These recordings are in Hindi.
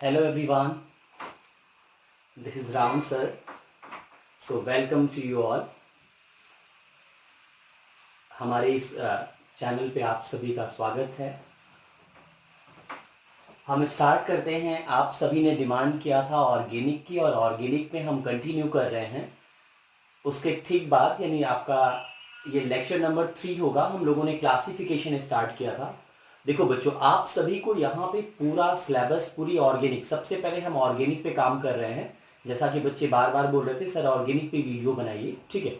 Hello everyone, this is Ram sir. So welcome to you all. हमारे इस चैनल पे आप सभी का स्वागत है। हम स्टार्ट करते हैं। आप सभी ने डिमांड किया था ऑर्गेनिक की, और ऑर्गेनिक में हम कंटिन्यू कर रहे हैं। उसके ठीक बाद यानी आपका ये लेक्चर नंबर 3 होगा। हम लोगों ने क्लासिफिकेशन स्टार्ट किया था। देखो बच्चों, आप सभी को यहाँ पे पूरा सिलेबस, पूरी ऑर्गेनिक, सबसे पहले हम ऑर्गेनिक पे काम कर रहे हैं। जैसा कि बच्चे बार बार बोल रहे थे सर ऑर्गेनिक पे वीडियो बनाइए, ठीक है।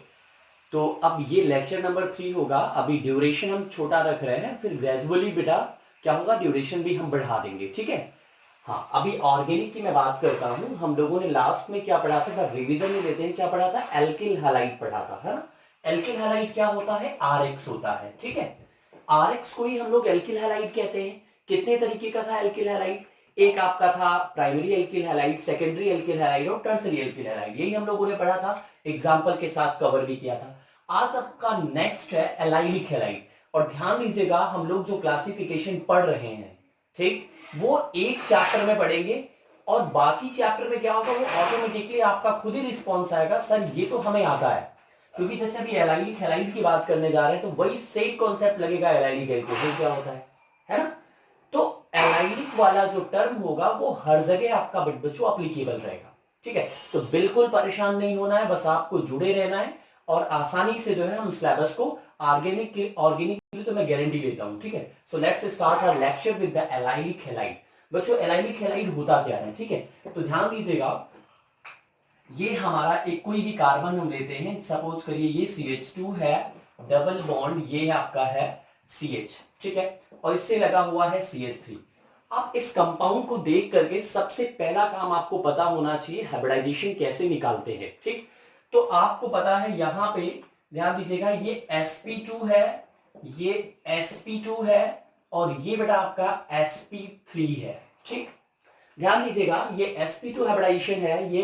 तो अब ये लेक्चर नंबर 3 होगा। अभी ड्यूरेशन हम छोटा रख रहे हैं, फिर ग्रेजुअली बेटा क्या होगा, ड्यूरेशन भी हम बढ़ा देंगे, ठीक है। हाँ, अभी ऑर्गेनिक की मैं बात करता हूँ। हम लोगों ने लास्ट में क्या पढ़ा था, रिवीजन में लेते हैं, क्या पढ़ा था, एल्किल हैलाइड पढ़ा था, है ना। एल्किल हैलाइड क्या होता है, RX होता है, ठीक है। RX को ही हम लोग एल्किल हैलाइड कहते हैं। कितने तरीके का था एल्किल हैलाइड, एक आपका था primary alkyl halide, secondary alkyl halide और टर्सरी एल्किल हैलाइड। यही हम लोगों ने पढ़ा था, एग्जांपल के साथ कवर भी किया था। आज आपका नेक्स्ट है एलाइलिक हैलाइड। और ध्यान दीजिएगा, हम लोग जो क्लासिफिकेशन पढ़ रहे हैं, ठीक, वो एक चैप्टर में पढ़ेंगे, और बाकी चैप्टर में क्या होगा, वो ऑटोमेटिकली आपका खुद ही रिस्पॉन्स आएगा, सर ये तो हमें आता है। क्योंकि जैसे अभी एलाइलिक हैलाइड की बात करने जा रहे हैं, तो वही सेम कॉन्सेप्ट लगेगा एलाइलिक एल्कोहल क्या होता है ना। तो एलाइलिक वाला जो टर्म होगा वो हर जगह आपका बच्चों अप्लीकेबल रहेगा, ठीक है। तो बिल्कुल परेशान नहीं होना है, बस आपको जुड़े रहना है, और आसानी से जो है हम सिलेबस को ऑर्गेनिक के लिए तो मैं गारंटी देता हूं, ठीक है। So let's start our lecture with the allylic halide. बच्चों एलाइलिक हैलाइड होता क्या है, ठीक है। तो ध्यान दीजिएगा, ये हमारा एक कोई भी कार्बन हम लेते हैं, सपोज करिए ये CH2 है, डबल बॉन्ड ये आपका है CH, ठीक है, और इससे लगा हुआ है CH3। आप इस कंपाउंड को देख करके सबसे पहला काम आपको पता होना चाहिए हाइब्रिडाइजेशन कैसे निकालते हैं, ठीक। तो आपको पता है यहां पे ध्यान दीजिएगा, ये sp2 है, ये sp2 है, और ये बेटा आपका sp3 है, ठीक। ध्यान दीजिएगा, ये sp2 हाइब्रिडाइजेशन है,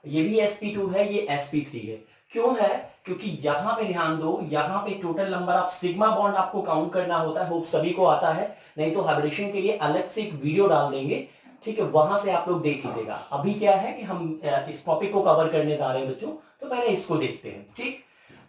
ये भी sp2 है, ये sp3 है। क्यों है, क्योंकि यहां पे ध्यान दो, यहां पे total number of sigma bond आपको काउंट करना होता है। होप सभी को आता है, नहीं तो हाइब्रिडेशन के लिए अलग से एक वीडियो डाल देंगे, ठीक है, वहां से आप लोग देख लीजिएगा। अभी क्या है कि हम इस टॉपिक को कवर करने जा रहे हैं बच्चों, तो पहले इसको देखते हैं, ठीक।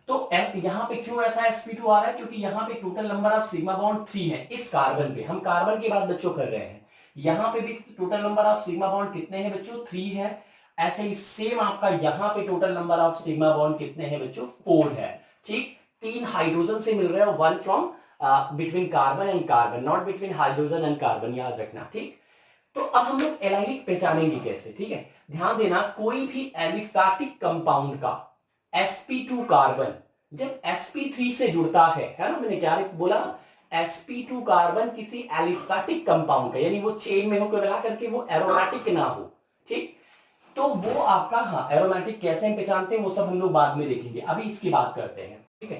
तो यहाँ पे क्यों ऐसा sp2 आ रहा है, क्योंकि यहाँ पे total number of sigma bond 3 है। इस कार्बन पे हम कार्बन की बात बच्चों कर रहे हैं, यहां पे भी total number of sigma bond कितने हैं बच्चों, 3 है। ऐसे ही सेम आपका यहां पे total number of sigma bond कितने हैं बच्चों, 4 है, ठीक। 3 हाइड्रोजन से मिल रहे हैं, 1 from between carbon and carbon, not between hydrogen and carbon, याद रखना, ठीक। तो अब हम लोग एलाइलिक पहचानेंगे कैसे, ठीक है। ध्यान देना, कोई भी एलिफैटिक कंपाउंड का sp2 कार्बन जब sp3 से जुड़ता है ना, मैंने क्या बोला, sp2 कार्बन किसी एलिफैटिक कंपाउंड का, यानी वो चेन में होकर मिला करके वो एरोमेटिक ना हो, ठीक, तो वो आपका, हाँ, एरोमेटिक कैसे हम पहचानते हैं वो सब हम लोग बाद में देखेंगे, अभी इसकी बात करते हैं, ठीक है।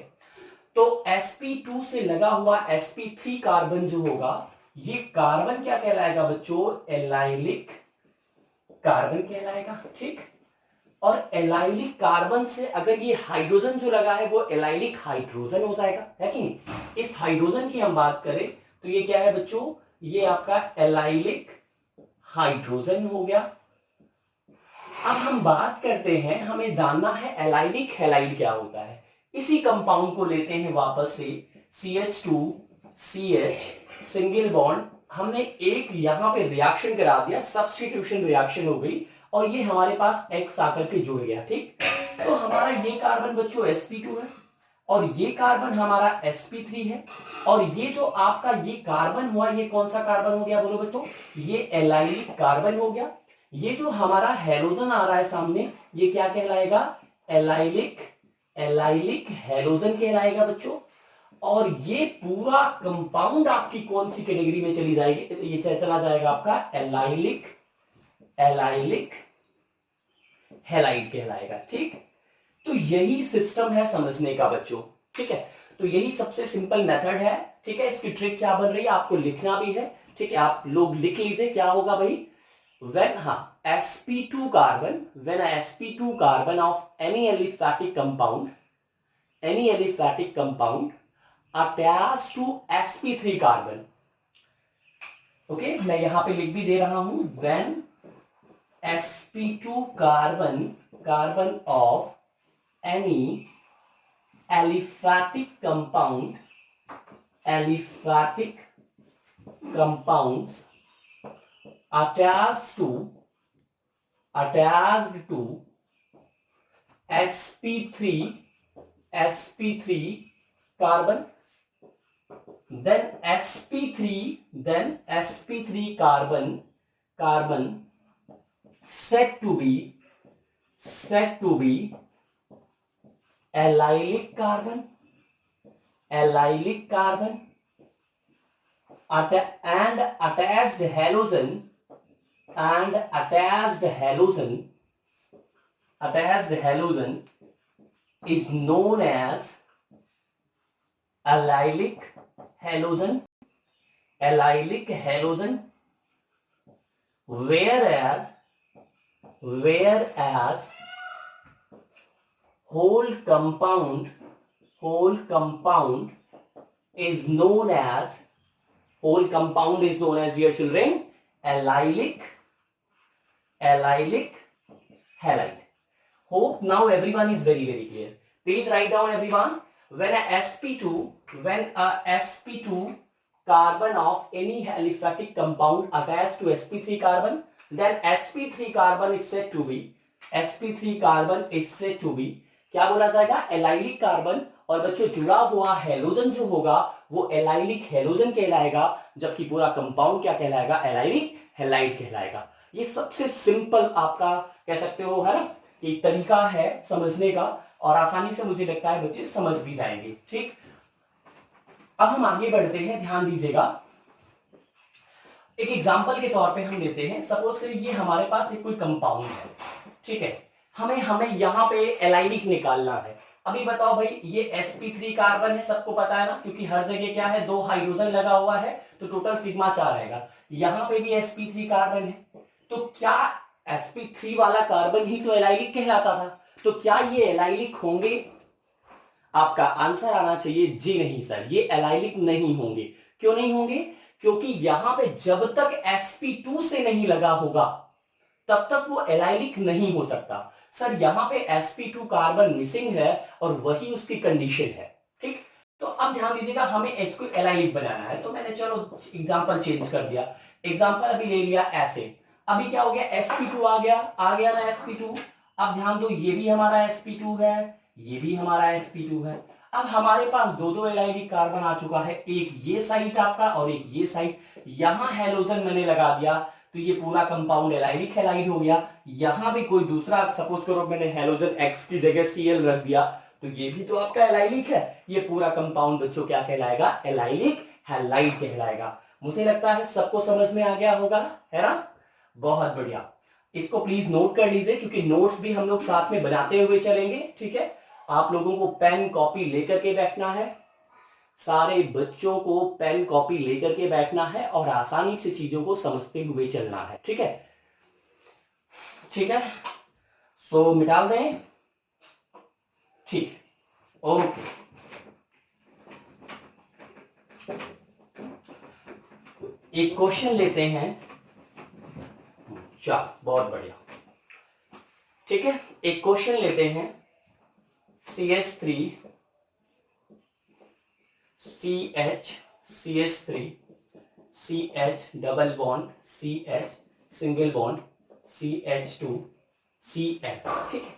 तो sp2 से लगा हुआ sp3 कार्बन जो होगा, ये कार्बन क्या कहलाएगा बच्चों, एलाइलिक कार्बन कहलाएगा, ठीक। और एलाइलिक कार्बन से अगर ये हाइड्रोजन जो लगा है वो एलाइलिक हाइड्रोजन हो जाएगा, है कि नहीं। इस हाइड्रोजन की हम बात करें तो ये क्या है बच्चों, ये आपका एलाइलिक हाइड्रोजन हो गया। अब हम बात करते हैं, हमें जानना है एलाइलिक हैलाइड क्या होता है। इसी कंपाउंड को लेते हैं वापस से, CH2 CH सिंगल बॉन्ड, हमने एक यहां पे रिएक्शन करा दिया, सब्स्टिट्यूशन रिएक्शन हो गई, और ये हमारे पास X आकर के जुड़ गया, ठीक। तो हमारा ये कार्बन बच्चों sp2 है, और ये कार्बन हमारा sp3 है, और ये जो आपका ये कार्बन हुआ, ये कौन सा कार्बन हो गया बोलो बच्चों, ये एलाइलिक कार्बन हो गया। ये जो हमारा हैलोजन आ रहा है सामने, ये क्या कहलाएगा, एलाइलिक एलाइलिक हैलोजन कहलाएगा बच्चों। और ये पूरा कंपाउंड आपकी कौन सी कैटेगरी में चली जाएगी, ये चला जाएगा आपका एलाइलिक हैलाइड कहलाएगा, ठीक। तो यही सिस्टम है समझने का बच्चों, ठीक है। तो यही सबसे सिंपल मेथड है, ठीक है। इसकी ट्रिक क्या बन रही है, आपको लिखना भी है, ठीक है, आप लोग लिख लीजिए क्या होगा भाई, when sp2 carbon, when sp2 carbon of any aliphatic compound attached to sp3 carbon, okay, मैं यहां पे लिख भी दे रहा हूं, when sp2 carbon of any aliphatic compounds attached to sp3 carbon, then sp3 carbon said to be allylic carbon and attached halogen is known as allylic halogen, whereas whole compound is known as dear children allylic halide. Hope now everyone is very clear. Please write down everyone. When a sp2 carbon of any aliphatic compound attached to sp3 carbon, then sp3 carbon is said to be क्या बोला जाएगा, एलाइलिक कार्बन. और बच्चों जुड़ा हुआ हेलोजन जो होगा वो एलाइलिक हेलोजन कहलाएगा, जबकि पूरा कंपाउंड क्या कहलाएगा, एलाइलिक हैलाइड कहलाएगा. ये सबसे सिंपल आपका कह सकते हो है ना, एक तरीका है समझने का, और आसानी से मुझे लगता है बच्चे समझ भी जाएंगे. ठीक, अब हम आगे बढ़ते हैं, ध्यान दीजिएगा. एक एग्जांपल के तौर पे हम लेते हैं, सपोज करिए ये हमारे पास एक कोई कंपाउंड है. ठीक है, हमें यहाँ पे एलाइलिक निकालना है. अभी बताओ भाई, ये sp3 कार्बन है, सबको पता है ना, क्योंकि हर जगह क्या है, 2 हाइड्रोजन लगा हुआ है, तो टोटल सिग्मा 4 आएगा. यहाँ पे भी sp3 कार्बन है, तो क्या sp3 वाला कार्बन ही तो एलाइलिक कहलाता था, तो क्या ये एलाइलिक होंगे? आपका आंसर आना चाहिए जी नहीं सर, ये एलाइलिक नहीं होंगे. क्यों नहीं होंगे? क्योंकि यहां पे जब तक sp2 से नहीं लगा होगा तब तक वो एलाइलिक नहीं हो सकता. सर यहां पे sp2 कार्बन मिसिंग है और वही उसकी कंडीशन है. ठीक, तो अब ध्यान दीजिएगा, हमें इसको एलाइलिक बनाना है, तो मैंने चलो एग्जांपल चेंज कर दिया. एग्जांपल अभी ले लिया ऐसे. अभी क्या हो गया, sp2 आ गया ना sp2. अब ध्यान दो, ये भी हमारा sp2 है, ये भी हमारा sp2 है. अब हमारे पास दो एलाइलिक कार्बन आ चुका है, एक ये साइड आपका और एक ये साइड. यहां हेलोजन मैंने लगा दिया तो ये पूरा कंपाउंड एलाइलिक हैलाइड हो गया. यहां भी कोई दूसरा, सपोज करो मैंने हेलोजन X की जगह Cl रख दिया, तो ये भी तो आपका एलाइलिक है. ये पूरा कंपाउंड बच्चों क्या कहलाएगा, एलाइलिक हैलाइड कहलाएगा. मुझे लगता है सबको समझ में आ गया होगा, है ना? बहुत बढ़िया. इसको प्लीज नोट कर लीजिए, क्योंकि नोट्स भी हम लोग साथ में बनाते हुए चलेंगे. ठीक है, आप लोगों को पेन कॉपी लेकर के बैठना है, सारे बच्चों को पेन कॉपी लेकर के बैठना है और आसानी से चीजों को समझते हुए चलना है. ठीक है, ठीक है, सो मिटा दें. ठीक, ओके. एक क्वेश्चन लेते हैं. चलो बहुत बढ़िया. ठीक है, एक क्वेश्चन लेते हैं. CH3 CH double bond CH single bond CH2 Cl. ठीक है,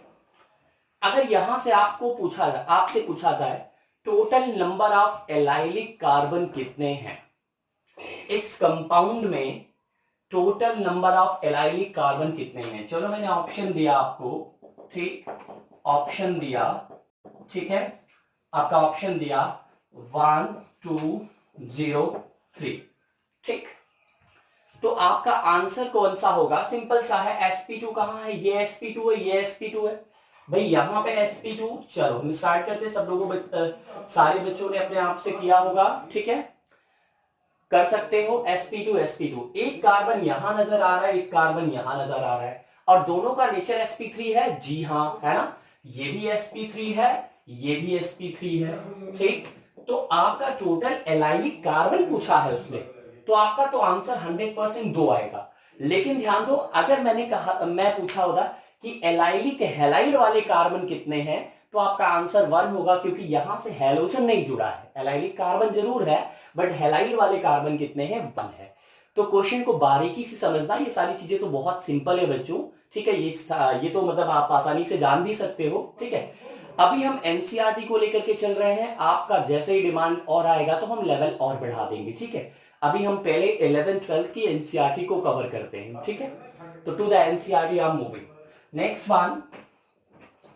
अगर यहां से आपसे पूछा जाए total number of allylic carbon कितने हैं इस कंपाउंड में, total number of allylic carbon कितने हैं. चलो मैंने ऑप्शन दिया आपको. ठीक, ऑप्शन दिया. ठीक है, आपका ऑप्शन दिया 1 2 0 3. ठीक, तो आपका आंसर कौन सा होगा, सिंपल सा है. sp2 कहां है, ये sp2 है, ये sp2 है भाई, यहां पे sp2. चलो हम स्टार्ट करते हैं. सब लोगों सारे बच्चों ने अपने आप से किया होगा. ठीक है, कर सकते हो. sp2 एक कार्बन यहां नजर आ रहा है, एक कार्बन यहां नजर आ रहा है, और दोनों का नेचर sp3 है. जी हाँ, है ना, ये भी sp3 है, ये भी sp3 है. ठीक, तो आपका टोटल एलाइलिक कार्बन पूछा है उसने, तो आपका तो आंसर 100% 2 आएगा. लेकिन ध्यान दो, अगर मैं पूछा होगा कि एलाइलिक हैलाइड वाले कार्बन कितने हैं, तो आपका आंसर 1 होगा, क्योंकि यहां से हैलोजन नहीं जुड़ा है। एलाइलिक कार्बन जरूर है, बट हैलाइड वाले कार्बन कितने हैं, 1 है। तो क्वेश्चन को बारीकी से समझना, ये सारी चीजें तो बहुत सिंपल है बच्चों, ठीक है। ये तो मतलब आप आसानी से जान भी सकते हो, ठीक है। अभी हम एनसीईआरटी को लेकर के चल रहे हैं, आपका जैसे ही डिमांड और आएगा तो हम लेवल और बढ़ा देंगे, ठीक है। अभी हम पहले 11th-12th की एनसीईआरटी को कवर करते हैं, ठीक है। तो to the NCERT I am moving. Next one,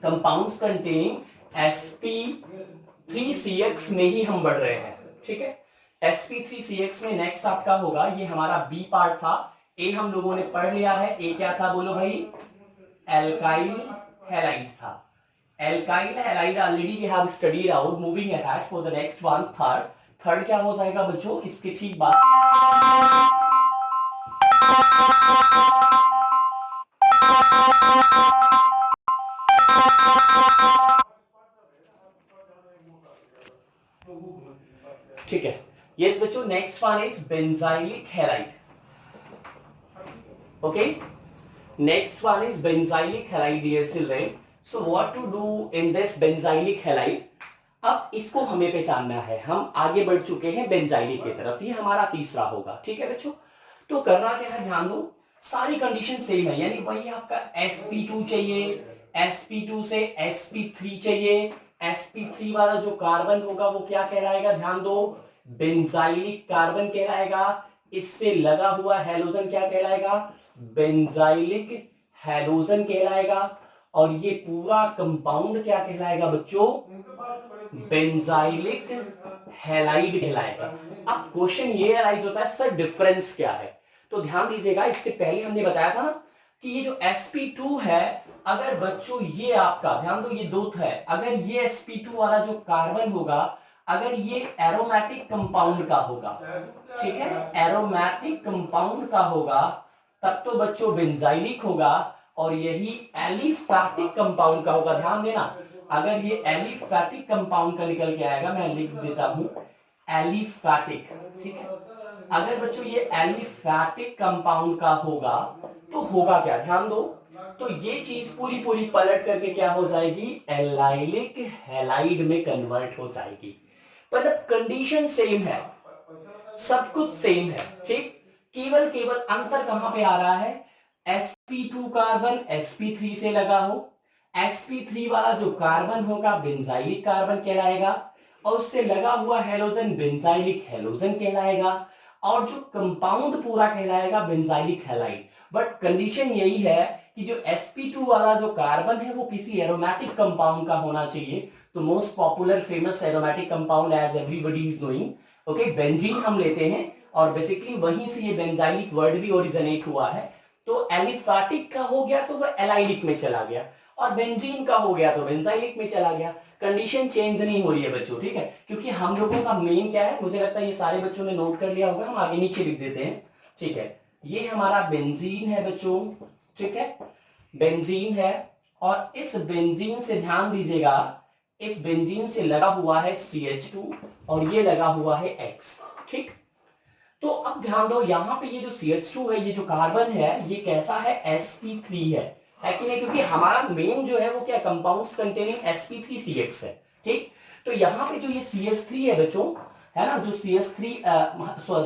compounds containing sp3cx में ही हम बढ़ रहे हैं, ठीक है। sp3cx में नेक्स्ट आपका होगा, ये हमारा बी पार्ट था। ए हम लोगों ने पढ़ लिया है। ए क्या था बोलो भाई, एल्काइल हैलाइड था। Alkyl halide already we have studied out. Moving ahead for the next one, third. Third क्या हो जाएगा बच्चों, इसके ठीक बाद ठीक है। यस बच्चों, next one is benzylic halide. Okay, next one is benzylic halide dear children. So what to do in this benzylic halide. अब इसको हमें पहचानना है, हम आगे बढ़ चुके हैं बेंजाइलिक की तरफ, ये हमारा तीसरा होगा, ठीक है बच्चों। तो करना क्या है, ध्यान दो, सारी कंडीशन सेम है, यानी वही आपका sp2 चाहिए, sp2 से sp3 चाहिए। sp3 वाला जो कार्बन होगा वो क्या कहलाएगा, ध्यान दो, बेंजाइलिक कार्बन कहलाएगा। इससे लगा हुआ हैलोजन क्या कहलाएगा, बेंजाइलिक हैलोजन कहलाएगा। और ये पूरा कंपाउंड क्या कहलाएगा बच्चों, बेंजाइलिक हैलाइड कहलाएगा। अब क्वेश्चन ये अराइज होता है, सर डिफरेंस क्या है। तो ध्यान दीजिएगा, इससे पहले हमने बताया था ना कि ये जो sp2 है, अगर बच्चों ये आपका ध्यान दो, ये दो है, अगर ये sp2 वाला जो कार्बन होगा, अगर ये एरोमेटिक कंपाउंड का होगा, ठीक है, एरोमेटिक कंपाउंड का होगा, तब तो बच्चों बेंजाइलिक होगा। और यही एलिफैटिक कंपाउंड का होगा, ध्यान देना, अगर ये एलिफैटिक कंपाउंड का निकल के आएगा, मैं लिख देता हूं एलिफैटिक, ठीक है। अगर बच्चों ये एलिफैटिक कंपाउंड का होगा तो होगा क्या, ध्यान दो, तो ये चीज पूरी पूरी पलट करके क्या हो जाएगी, एलाइलिक हैलाइड में कन्वर्ट हो जाएगी। मतलब कंडीशन सेम है, सब कुछ सेम है, ठीक। केवल केवल अंतर कहां पे आ रहा है, sp2 कार्बन sp3 से लगा हो, sp3 वाला जो कार्बन होगा बेंजाइलिक कार्बन कहलाएगा, और उससे लगा हुआ हैलोजन बेंजाइलिक हैलोजन कहलाएगा, और जो कंपाउंड पूरा कहलाएगा बेंजाइलिक हैलाइड। बट कंडीशन यही है कि जो sp2 वाला जो कार्बन है वो किसी एरोमेटिक कंपाउंड का होना चाहिए। तो most popular famous aromatic compound as everybody is knowing, okay, benzene हम लेते हैं, और बेसिकली वहीं से ये बेंजाइलिक वर्ड भी ओरिजिनेट हुआ है। तो एलिफैटिक का हो गया तो वो एलाइलिक में चला गया, और बेंजीन का हो गया तो बेंजाइलिक में चला गया। कंडीशन चेंज नहीं हो रही है बच्चों, ठीक है, क्योंकि हम लोगों का मेन क्या है, मुझे लगता है ये सारे बच्चों ने नोट कर लिया होगा, हम आगे नीचे लिख देते हैं, ठीक है। ये हमारा बेंजीन है बच्चों, ठीक है, बेंजीन है, और इस बेंजीन से ध्यान दीजिएगा, इस बेंजीन से लगा हुआ है CH2 और ये लगा हुआ है X, ठीक। तो अब ध्यान दो, यहां पे ये जो CH2 है, ये जो कार्बन है, ये कैसा है, sp3 है कि नहीं, क्योंकि हमारा मेन जो है वो क्या, कंपाउंड्स कंटेनिंग sp3cx है, ठीक। तो यहां पे जो ये CH3 है बच्चों, है ना, जो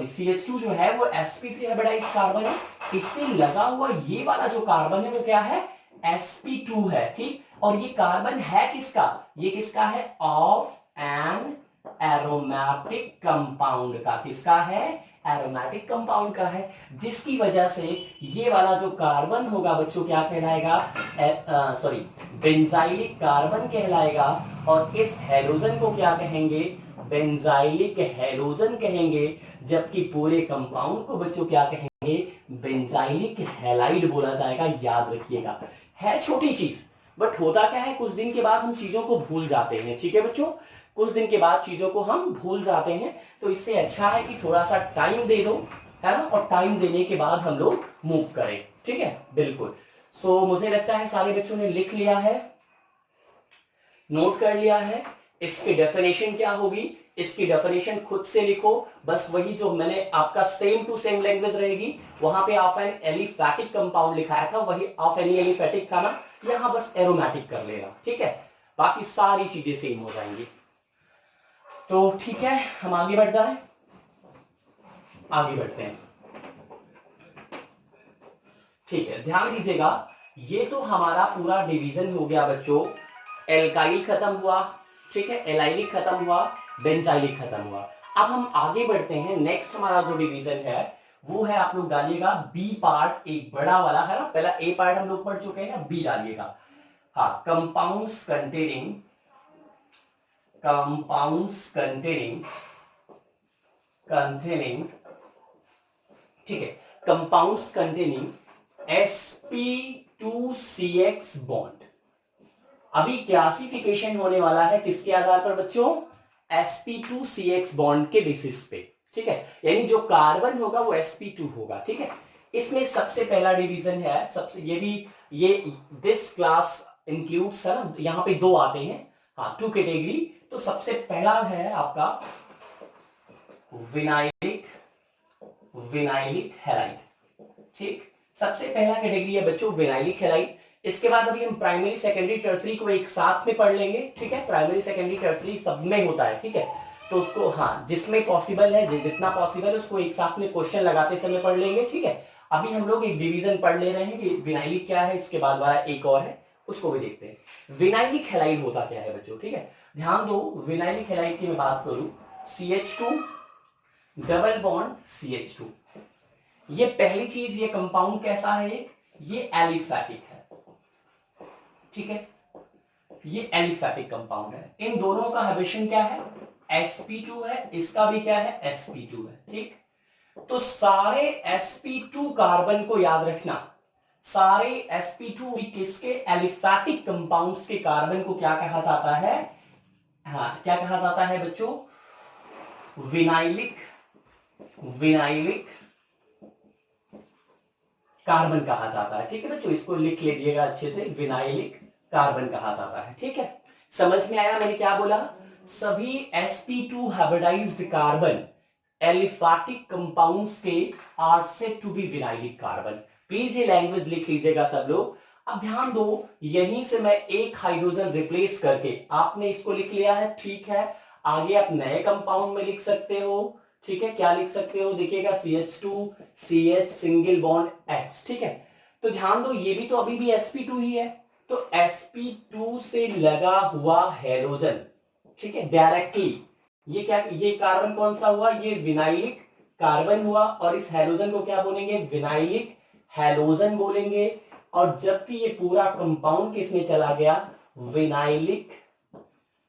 CH2 जो है वो sp3 हाइब्रिडाइज्ड कार्बन है, इससे लगा हुआ ये वाला जो कार्बन है वो क्या है, sp2 है, ठीक। और ये कार्बन है किसका, ये किसका है, ऑफ एन एरोमेटिक कंपाउंड का, किसका है, एरोमेटिक कंपाउंड का है, जिसकी वजह से ये वाला जो कार्बन होगा बच्चों क्या कहलाएगा, बेंजाइलिक कार्बन कहलाएगा। और इस हैलोजन को क्या कहेंगे, बेंजाइलिक हैलोजन कहेंगे, जबकि पूरे कंपाउंड को बच्चों क्या कहेंगे, बेंजाइलिक हैलाइड बोला जाएगा। याद रखिएगा, है छोटी चीज, बट होता क्या है, कुछ दिन के बाद हम चीजों को भूल जाते हैं, ठीक है बच्चों, कुछ दिन के बाद चीजों को हम भूल जाते हैं। तो इससे अच्छा है कि थोड़ा सा टाइम दे दो, है ना, और टाइम देने के बाद हम लोग मूव करें, ठीक है, बिल्कुल। सो मुझे लगता है सारे बच्चों ने लिख लिया है, नोट कर लिया है। इसकी डेफिनेशन क्या होगी, इसकी डेफिनेशन खुद से लिखो, बस वही जो मैंने आपका सेम टू सेम लैंग्वेज रहेगी, वहां पे ऑफ एन एलिफैटिक कंपाउंड लिखाया था वही ऑफ एनी एलिफैटिक था ना, यहां बस एरोमेटिक कर लेना, ठीक है, बाकी सारी चीजें सेम हो जाएंगी। तो ठीक है, हम आगे बढ़ जाएं, आगे बढ़ते हैं। ठीक है, ध्यान दीजिएगा, ये तो हमारा पूरा डिवीजन हो गया बच्चों, एल्काइल खत्म हुआ, ठीक है, एलाइलिक खत्म हुआ, बेंजाइलिक खत्म हुआ। अब हम आगे बढ़ते हैं, नेक्स्ट हमारा जो डिवीजन है वो है, आप लोग डालिएगा बी पार्ट, एक बड़ा वाला है ना, पहला ए पार्ट हम लोग पढ़ चुके हैं ना, बी डालिएगा। हाँ, compounds containing, compounds containing, containing, ठीक है, कंपाउंड्स कंटेनिंग sp2cx बॉन्ड। अभी क्लासिफिकेशन होने वाला है किसके आधार पर बच्चों, sp2cx बॉन्ड के बेसिस पे, ठीक है, यानी जो कार्बन होगा वो sp2 होगा, ठीक है। इसमें सबसे पहला डिवीजन है, सबसे ये दिस क्लास इंक्लूड्स है ना, यहां पे दो आते हैं, हाँ, टू कैटेगरी। तो सबसे पहला है आपका विनाइलिक, विनाइलिक हैलाइड, ठीक, सबसे पहला कैटेगरी है बच्चों विनाइलिक हैलाइड। इसके बाद अभी हम प्राइमरी सेकेंडरी टर्सरी को एक साथ में पढ़ लेंगे, ठीक है, प्राइमरी सेकेंडरी टर्सरी सब में होता है, ठीक है, तो उसको हाँ जिसमें पॉसिबल है, जितना पॉसिबल है उसको एक साथ में क्वेश्चन लगाते समय पढ़ लेंगे, ठीक है। अभी हम लोग एक डिवीजन पढ़ ले रहे हैं कि विनाइलिक क्या है, इसके बाद वाला एक और है उसको भी देखते हैं। विनाइलिक हैलाइड होता क्या है बच्चों, ठीक है, ध्यान दो, विनाइलिक हैलाइड की मैं बात करूं, CH2 डबल बॉन्ड CH2, ये पहली चीज, ये कंपाउंड कैसा है, ये एलिफैटिक है, ठीक है, ये एलिफैटिक कंपाउंड है। इन दोनों का हाइब्रिडेशन क्या है, sp2 है, इसका भी क्या है, sp2 है, ठीक। तो सारे sp2 कार्बन को याद रखना, सारे sp2 किसके, एलिफैटिक कंपाउंड्स के कार्बन को क्या कहा जाता है, हाँ क्या कहा जाता है बच्चों, विनाइलिक, विनाइलिक कार्बन कहा जाता है, ठीक है बच्चों, इसको लिख लीजिएगा अच्छे से, विनाइलिक कार्बन कहा जाता है, ठीक है। समझ में आया मैंने क्या बोला, सभी sp2 hybridised carbon aliphatic compounds के are said to be vinylic carbon. Please ये लैंग्वेज लिख लीजिएगा सब लोग। अब ध्यान दो, यहीं से मैं एक हाइड्रोजन रिप्लेस करके, आपने इसको लिख लिया है, ठीक है, आगे आप नए कंपाउंड में लिख सकते हो, ठीक है, क्या लिख सकते हो, देखिएगा CH2 CH single bond X, ठीक है। तो ध्यान दो, ये भी तो अभी भी sp2 ही है, तो sp2 से लगा हुआ हैलोजन, ठीक है, डायरेक्टली ये क्या, ये कार्बन कौन सा हुआ, ये विनाइलिक कार्बन हुआ, और इस हैलोजन को क्या बोलेंगे, विनाइलिक हैलोजन बोलेंगे। और जबकि ये पूरा कंपाउंड किसमें चला गया, विनाइलिक,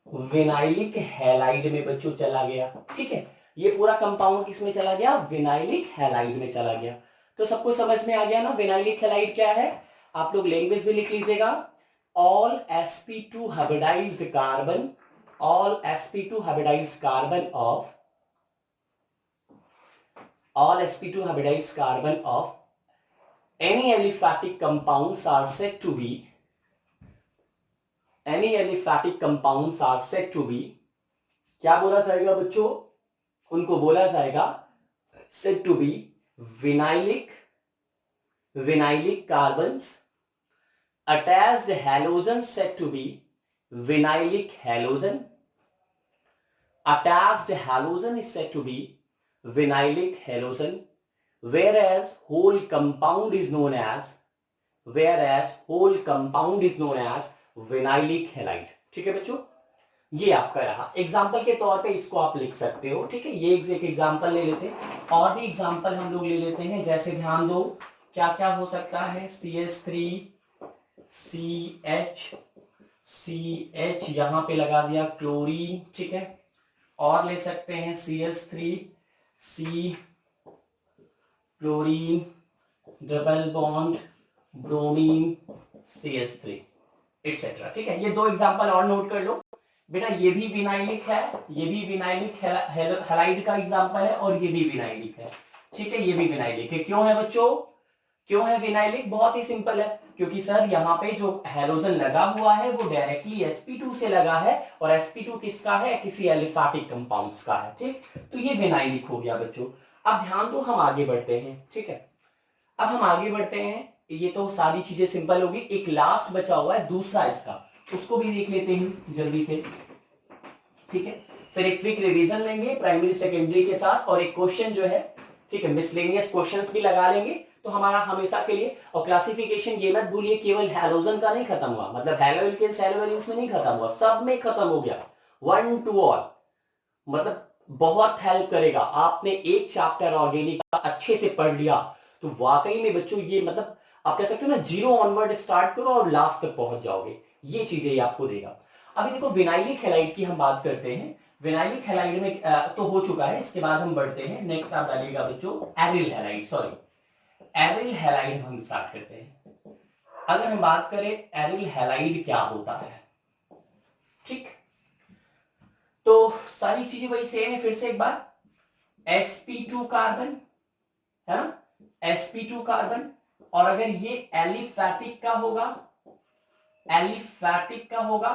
विनाइलिक हैलाइड में बच्चों चला गया, ठीक है, ये पूरा कंपाउंड किसमें चला गया, विनाइलिक हैलाइड में चला गया। तो सबको समझ में आ गया ना विनाइलिक हैलाइड क्या है, आप लोग लैंग्वेज भी लिख लीजिएगा, all sp2 hybridised carbon, all sp2 hybridized carbon of, all sp2 hybridized carbon of any aliphatic compounds are said to be, any aliphatic compounds are said to be, क्या बोला जाएगा बच्चों, उनको बोला जाएगा said to be vinylic, vinylic carbons, attached halogens said to be vinylic halogen, attached halogen is said to be vinylic halogen, whereas whole compound is known as, whereas whole compound is known as vinylic halide, ठीक है बच्चों, ये आपका रहा। एग्जाम्पल के तौर पे इसको आप लिख सकते हो, ठीक है, ये एक एग्जाम्पल ले लेते हैं, और भी एग्जाम्पल हम लोग ले लेते हैं, जैसे ध्यान दो क्या क्या हो सकता है, CH3 CH CH यहां पे लगा दिया क्लोरीन, ठीक है, और ले सकते हैं CH3 C chlorine double bond bromine CH3 etcetera, ठीक है। ये दो एग्जांपल और नोट कर लो बेटा, ये भी विनाइलिक है, ये भी विनाइलिक हैलाइड का एग्जांपल है, और ये भी विनाइलिक है, ठीक है, ये भी विनाइलिक है। क्यों है बच्चों, क्यों है विनाइलिक? बहुत ही सिंपल है, क्योंकि सर यहाँ पे जो हैलोजन लगा हुआ है वो डायरेक्टली sp2 से लगा है, और sp2 किसका है? किसी एलिफेटिक कंपाउंड्स का है, ठीक। तो ये विनाइलिक हो गया बच्चों। अब ध्यान दो, हम आगे बढ़ते हैं, ठीक है। अब हम आगे बढ़ते हैं, ये तो सारी चीजें सिंपल होगी। एक लास्ट बचा हुआ है दूसरा इसका, उसको भी देख लेते हैं जल्दी से, ठीक है। फिर एक क्विक रिवीजन लेंगे प्राइमरी सेकेंडरी के साथ, और एक क्वेश्चन जो है, ठीक है, मिसलेनियस क्वेश्चंस भी लगा लेंगे तो हमारा हमेशा के लिए। और क्लासिफिकेशन ये मत भूलिए, केवल हैलोजन का नहीं खत्म हुआ, मतलब हैलोइल्केन्स हैलोवेरिन्स में नहीं खत्म हुआ, सब में खत्म हो गया, 1 to all। मतलब बहुत हेल्प करेगा। आपने एक चैप्टर ऑर्गेनिक का अच्छे से पढ़ लिया तो वाकई में बच्चों ये मतलब आप कह सकते हो ना, जीरो ऑनवर्ड स्टार्ट करो और लास्ट तक पहुंच जाओगे, ये चीजें ये आपको देगा। अभी देखो विनाइलिक हैलाइड की हम बात करते हैं। विनाइलिक हैलाइड में तो हो चुका है, इसके बाद हम बढ़ते हैं। नेक्स्ट आप डालिएगा बच्चों aryl halide, sorry aryl halide हम स्टार्ट करते हैं। अगर हम बात करें एरिल हैलाइड क्या होता है, ठीक, तो सारी चीजें वही सेम है। फिर से एक बार, sp2 कार्बन है ना, sp2 कार्बन, और अगर ये एलिफैटिक का होगा, एलिफैटिक का होगा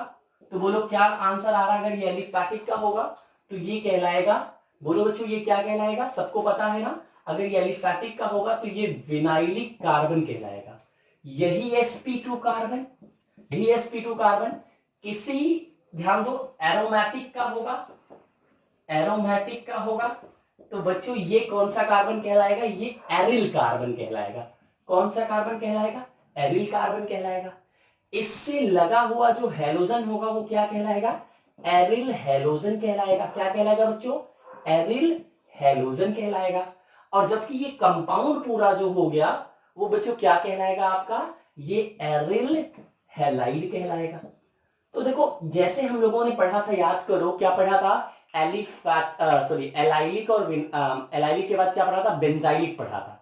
तो बोलो क्या आंसर आ रहा है? अगर ये एलिफैटिक का होगा तो ये कहलाएगा, बोलो बच्चों ये क्या कहलाएगा? सबको पता है ना, अगर ये एलिफैटिक का होगा तो ये विनाइलिक कार्बन कहलाएगा। यही sp2 कार्बन, यही sp2 कार्बन किसी, ध्यान दो, एरोमेटिक का होगा, एरोमेटिक का होगा तो बच्चों ये कौन सा कार्बन कहलाएगा? ये एरिल कार्बन कहलाएगा। कौन सा कार्बन कहलाएगा? एरिल कार्बन कहलाएगा। इससे लगा हुआ जो हैलोजन होगा वो क्या कहलाएगा? एरिल हैलोजन कहलाएगा। क्या कहलाएगा बच्चों? एरिल हैलोजन कहलाएगा। और जबकि ये कंपाउंड पूरा जो हो गया वो बच्चों क्या कहलाएगा आपका? ये एरिल हैलाइड कहलाएगा। तो देखो जैसे हम लोगों ने पढ़ा था, याद करो क्या पढ़ा था? एलाइलिक, और एलाइलिक के बाद क्या पढ़ा था? बेंजाइलिक पढ़ा था।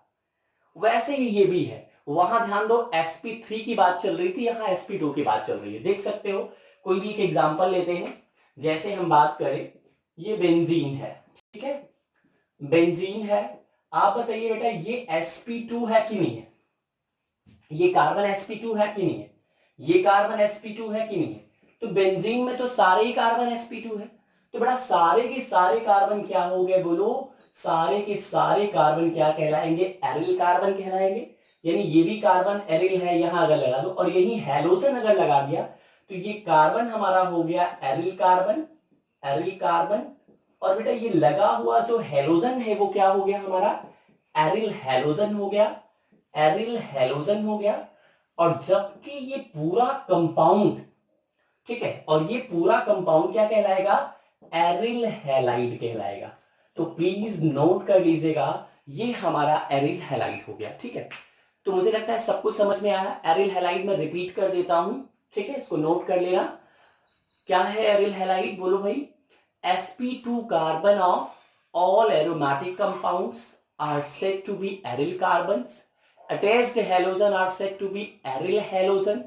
वैसे ही ये भी है। वहां ध्यान दो, sp3 की बात चल रही थी, यहां sp2 की बात चल रही है। देख सकते हो, कोई भी एक एग्जांपल लेते हैं। जैसे हम बात करें, ये बेंजीन है, ठीक है, बेंजीन है। आप बताइए बेटा ये sp2 है कि नहीं है? ये कार्बन sp2 है कि नहीं है? ये कार्बन sp2 है कि नहीं है? तो बेंजीन में तो सारे ही कार्बन sp2 है। तो बड़ा सारे के सारे कार्बन क्या हो गए बोलो? सारे के सारे कार्बन क्या कहलाएंगे? एरिल कार्बन कहलाएंगे। यानी ये भी कार्बन एरिल है, यहां अगर लगा दो, और यही हैलोजन अगर लगा दिया तो ये कार्बन हमारा हो गया एरिल कार्बन, एरिल कार्बन। और बेटा ये लगा हुआ जो हैलोजन है वो क्या हो गया हमारा? एरिल हैलोजन हो गया, एरिल हैलोजन हो गया। और जबकि ये पूरा कंपाउंड, ठीक है, और ये पूरा कंपाउंड क्या कहलाएगा? एरिल हैलाइड कहलाएगा। तो प्लीज नोट कर लीजिएगा, ये हमारा एरिल हैलाइड हो गया, ठीक है। तो मुझे लगता है सब कुछ समझ में आया। एरिल हैलाइड में रिपीट कर देता हूं, ठीक है, इसको नोट कर लेना। क्या है एरिल हैलाइड? बोलो भाई, sp2 carbon of all aromatic compounds are said to be aryl carbons. Attached halogen are said to be aryl halogen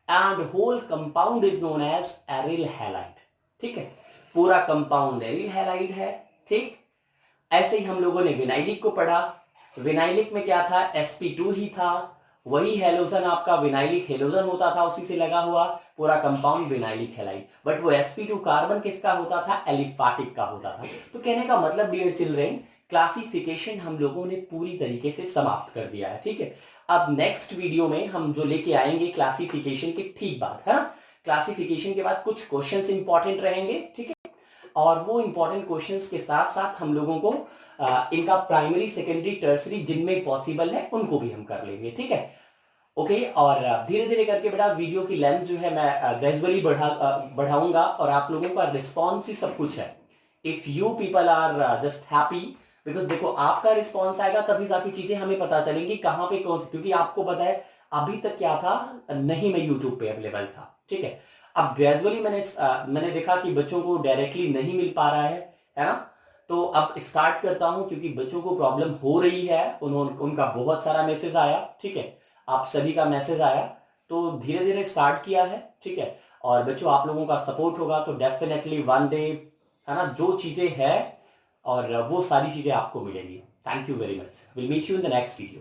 and whole compound is known as aryl halide. ठीक है, पूरा कंपाउंड एरिल हैलाइड है, ठीक। ऐसे ही हम लोगों ने विनाइलिक को पढ़ा। विनाइलिक में क्या था? sp2 ही था, वही हैलोजन आपका विनाइलिक हैलोजन होता था, उसी से लगा हुआ पूरा कंपाउंड विनाइलिक हैलाइड। बट वो sp2 कार्बन किसका होता था? एलिफैटिक का होता था। तो कहने का मतलब डियर चिल्ड्रेन, क्लासिफिकेशन हम लोगों ने पूरी तरीके से समाप्त कर दिया है, ठीक है। अब नेक्स्ट वीडियो में हम जो लेके आएंगे क्लासिफिकेशन के ठीक बाद, है ना, क्लासिफिकेशन के बाद कुछ क्वेश्चंस इंपॉर्टेंट रहेंगे, ठीक है। और वो इंपॉर्टेंट क्वेश्चंस के साथ साथ हम लोगों को इनका प्राइमरी सेकेंडरी टर्सरी जिनमें पॉसिबल है उनको भी हम कर लेंगे, ठीक है। ओके, और धीरे धीरे करके बेटा वीडियो की लेंथ जो है मैं ग्रेजुअली बढ़ाऊंगा, और आप लोगों का रिस्पॉन्स ही सब कुछ है। If you people are just happy, because देखो आपका रिस्पॉन्स आएगा तभी जाके चीजें हमें पता चलेंगी कहाँ पे कौन सी, क्योंकि आपको पता है अभी तक क्या था, नहीं मैं यूट्यूब पे अवेलेबल था, ठीक है। अब ग्रेजुअली मैंने देखा कि बच्चों को डायरेक्टली नहीं मिल पा रहा है ना। तो अब स्टार्ट करता हूं, क्योंकि बच्चों को प्रॉब्लम हो रही है, उनका बहुत सारा मैसेज आया, ठीक है, आप सभी का मैसेज आया, तो धीरे धीरे स्टार्ट किया है, ठीक है। और बच्चों आप लोगों का सपोर्ट होगा तो डेफिनेटली वन डे, है ना, जो चीजें हैं और वो सारी चीजें आपको मिलेंगी। Thank you very much, will meet you in the next video.